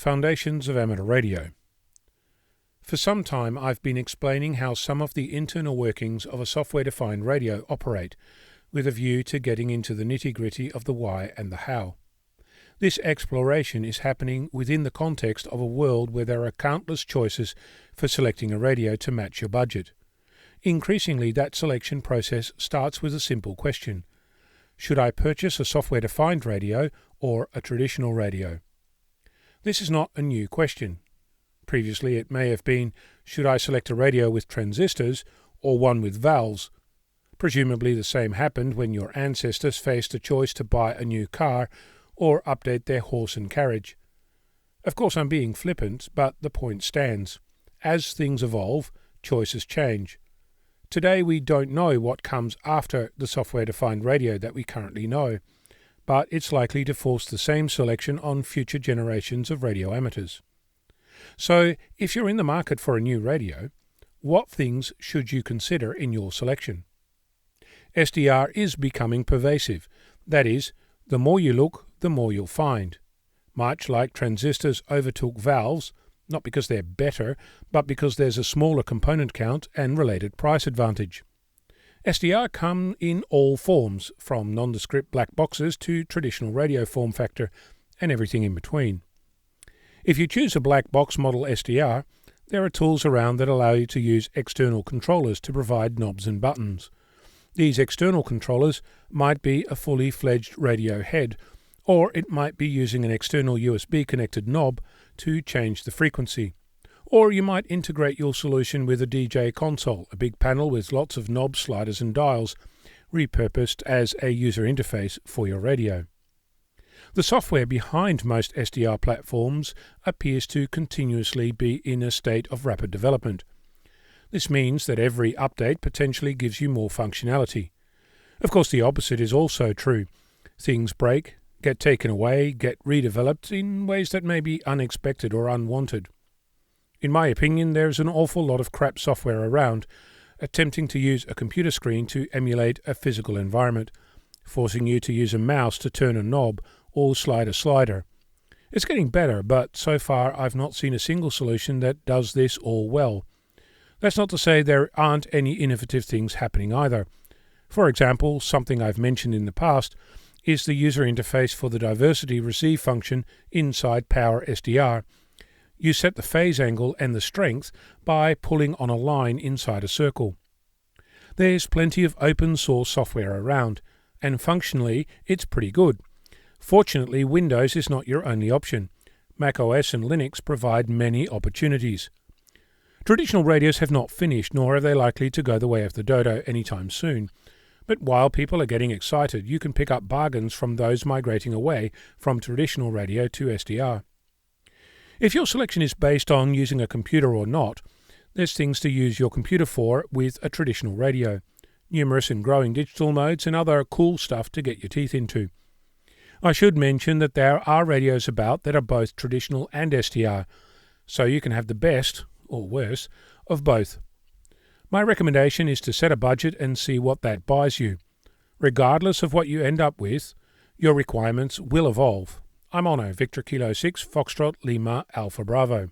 Foundations of Amateur Radio. For some time I've been explaining how some of the internal workings of a software-defined radio operate, with a view to getting into the nitty-gritty of the why and the how. This exploration is happening within the context of a world where there are countless choices for selecting a radio to match your budget. Increasingly, that selection process starts with a simple question. Should I purchase a software-defined radio or a traditional radio? This is not a new question. Previously it may have been, should I select a radio with transistors or one with valves? Presumably the same happened when your ancestors faced a choice to buy a new car or update their horse and carriage. Of course I'm being flippant, but the point stands. As things evolve, choices change. Today we don't know what comes after the software-defined radio that we currently know, but it's likely to force the same selection on future generations of radio amateurs. So, if you're in the market for a new radio, what things should you consider in your selection? SDR is becoming pervasive. That is, the more you look, the more you'll find. Much like transistors overtook valves, not because they're better, but because there's a smaller component count and related price advantage. SDR come in all forms, from nondescript black boxes to traditional radio form factor, and everything in between. If you choose a black box model SDR, there are tools around that allow you to use external controllers to provide knobs and buttons. These external controllers might be a fully fledged radio head, or it might be using an external USB connected knob to change the frequency. Or you might integrate your solution with a DJ console, a big panel with lots of knobs, sliders and dials, repurposed as a user interface for your radio. The software behind most SDR platforms appears to continuously be in a state of rapid development. This means that every update potentially gives you more functionality. Of course, the opposite is also true. Things break, get taken away, get redeveloped in ways that may be unexpected or unwanted. In my opinion, there's an awful lot of crap software around, attempting to use a computer screen to emulate a physical environment, forcing you to use a mouse to turn a knob or slide a slider. It's getting better, but so far I've not seen a single solution that does this all well. That's not to say there aren't any innovative things happening either. For example, something I've mentioned in the past is the user interface for the diversity receive function inside Power SDR. You set the phase angle and the strength by pulling on a line inside a circle. There's plenty of open source software around, and functionally it's pretty good. Fortunately, Windows is not your only option. macOS and Linux provide many opportunities. Traditional radios have not finished, nor are they likely to go the way of the dodo anytime soon. But while people are getting excited, you can pick up bargains from those migrating away from traditional radio to SDR. If your selection is based on using a computer or not, there's things to use your computer for with a traditional radio. Numerous and growing digital modes and other cool stuff to get your teeth into. I should mention that there are radios about that are both traditional and SDR, so you can have the best, or worse, of both. My recommendation is to set a budget and see what that buys you. Regardless of what you end up with, your requirements will evolve. I'm Ono, Victor Kilo 6, Foxtrot Lima Alpha Bravo.